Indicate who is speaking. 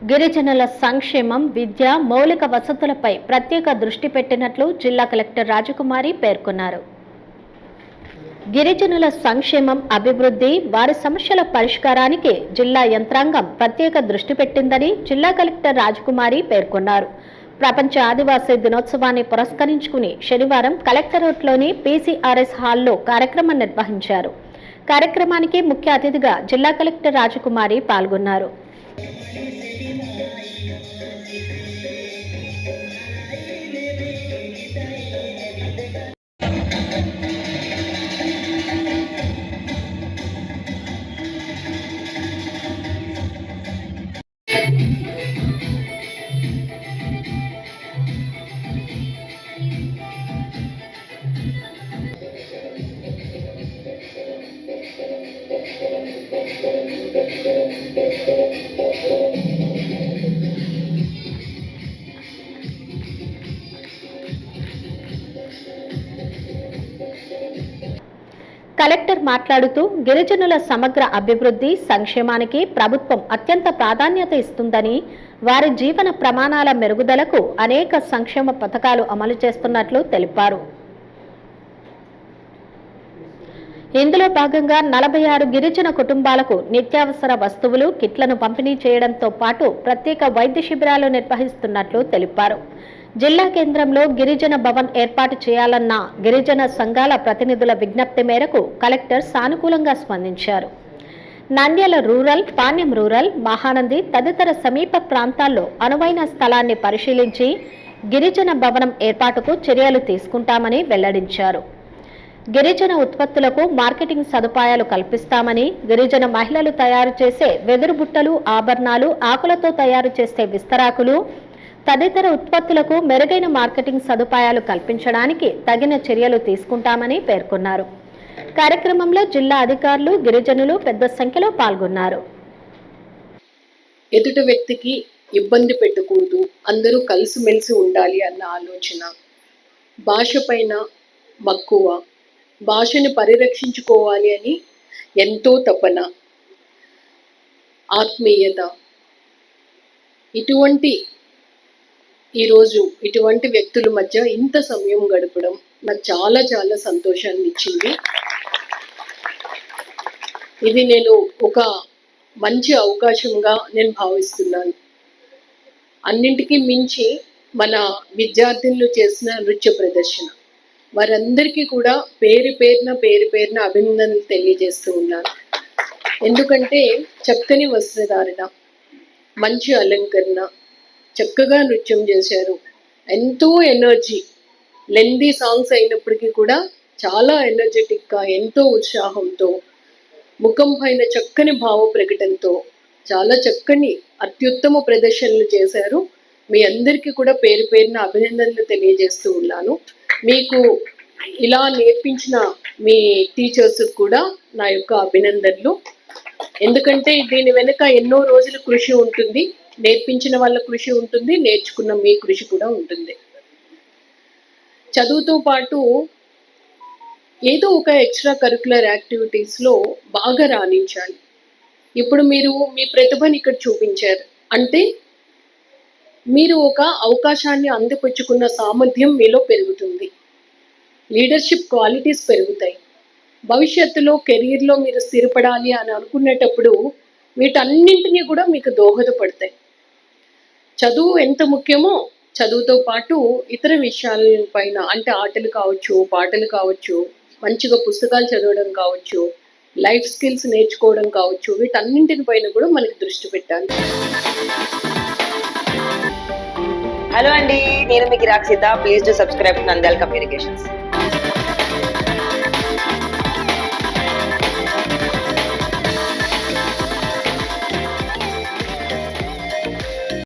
Speaker 1: గిరిజనుల సంక్షేమం, విద్య, మౌలిక వసతులపై ప్రత్యేక దృష్టి పెట్టినట్లు జిల్లా కలెక్టర్ రాజకుమారి పేర్కొన్నారు. గిరిజనుల సంక్షేమం, అభివృద్ధి, వారి సమస్యల పరిష్కారానికి జిల్లా యంత్రాంగం ప్రత్యేక దృష్టి పెట్టిందని జిల్లా కలెక్టర్ రాజకుమారి పేర్కొన్నారు. ప్రపంచ ఆదివాసీ దినోత్సవాన్ని పురస్కరించుకుని శనివారం కలెక్టరేట్లోని పీసీఆర్ఎస్ హాల్లో కార్యక్రమం నిర్వహించారు. కార్యక్రమానికి ముఖ్య అతిథిగా జిల్లా కలెక్టర్ రాజకుమారి పాల్గొన్నారు. కలెక్టర్ మాట్లాడుతూ గిరిజనుల సమగ్ర అభివృద్ధి, సంక్షేమానికి ప్రభుత్వం అత్యంత ప్రాధాన్యత ఇస్తుందని, వారి జీవన ప్రమాణాల మెరుగుదలకు అనేక సంక్షేమ పథకాలు అమలు చేస్తున్నట్లు తెలిపారు. ఇందులో భాగంగా 46 గిరిజన కుటుంబాలకు నిత్యావసర వస్తువులు, కిట్లను పంపిణీ చేయడంతో పాటు ప్రత్యేక వైద్య శిబిరాలు నిర్వహిస్తున్నట్లు తెలిపారు. జిల్లా కేంద్రంలో గిరిజన భవన్ ఏర్పాటు చేయాలన్న గిరిజన సంఘాల ప్రతినిధుల విజ్ఞప్తి మేరకు కలెక్టర్ సానుకూలంగా స్పందించారు. నంద్యాల రూరల్, పాణ్యం రూరల్, మహానంది తదితర సమీప ప్రాంతాల్లో అనువైన స్థలాన్ని పరిశీలించి గిరిజన భవనం ఏర్పాటుకు చర్యలు తీసుకుంటామని వెల్లడించారు. గిరిజన ఉత్పత్తులకు మార్కెటింగ్ సదుపాయాలు కల్పిస్తామని, గిరిజన మహిళలు తయారు చేసే వెదురు బుట్టలు, ఆభరణాలు, ఆకులతో తయారు చేసే విస్తరాకులు తదితర ఉత్పత్తులకు మెరుగైన మార్కెటింగ్ సదుపాయాలు కల్పించడానికి తగిన చర్యలు తీసుకుంటామని పేర్కొన్నారు. కార్యక్రమంలో జిల్లా అధికారులు, గిరిజనులు పెద్ద సంఖ్యలో పాల్గొన్నారు.
Speaker 2: ఎదుటి వ్యక్తికి ఇబ్బంది పెట్టకూడదు, అందరూ కలిసిమెలిసి ఉండాలి అన్న ఆలోచన, భాష పైన మక్కువ, భాషని పరిరక్షించుకోవాలి అని ఎంతో తపన, ఆత్మీయత, ఇటువంటి వ్యక్తుల మధ్య ఇంత సమయం గడపడం నాకు చాలా చాలా సంతోషాన్ని ఇచ్చింది. ఇది నేను ఒక మంచి అవకాశంగా నేను భావిస్తున్నాను. అన్నింటికీ మించి మన విద్యార్థులు చేసిన నృత్య ప్రదర్శన, వారందరికీ కూడా పేరు పేరున అభినందనలు తెలియజేస్తూ ఉన్నాను. ఎందుకంటే చక్కని వస్త్రధారణ, మంచి అలంకరణ, చక్కగా నృత్యం చేశారు. ఎంతో ఎనర్జీ, లెందీ సాంగ్స్ అయినప్పటికీ కూడా చాలా ఎనర్జెటిక్గా, ఎంతో ఉత్సాహంతో, ముఖం పైన చక్కని భావ ప్రకటనతో చాలా చక్కని అత్యుత్తమ ప్రదర్శనలు చేశారు. మీ అందరికీ కూడా పేరున అభినందనలు తెలియజేస్తూ ఉన్నాను. మీకు ఇలా నేర్పించిన మీ టీచర్స్ కూడా నా యొక్క అభినందనలు. ఎందుకంటే దీని వెనుక ఎన్నో రోజుల కృషి ఉంటుంది, నేర్పించిన వాళ్ళ కృషి ఉంటుంది, నేర్చుకున్న మీ కృషి కూడా ఉంటుంది. చదువుతో పాటు ఏదో ఒక ఎక్స్ట్రా కరిక్యులర్ యాక్టివిటీస్లో బాగా రాణించాలి. ఇప్పుడు మీరు మీ ప్రతిభని ఇక్కడ చూపించారు అంటే మీరు ఒక అవకాశాన్ని అందిపుచ్చుకున్న సామర్థ్యం మీలో పెరుగుతుంది, లీడర్షిప్ క్వాలిటీస్ పెరుగుతాయి. భవిష్యత్తులో కెరీర్లో మీరు స్థిరపడాలి అని అనుకునేటప్పుడు వీటన్నింటినీ కూడా మీకు దోహదపడతాయి. చదువు ఎంత ముఖ్యమో చదువుతో పాటు ఇతర విషయాలపైన, అంటే ఆటలు కావచ్చు, పాటలు కావచ్చు, మంచిగా పుస్తకాలు చదవడం కావచ్చు, లైఫ్ స్కిల్స్ నేర్చుకోవడం కావచ్చు, వీటన్నింటిపైన కూడా మనకి దృష్టి పెట్టాలి.
Speaker 3: హలో అండి, నేను మీకు Rakshitha. Please do subscribe Nandyal communications.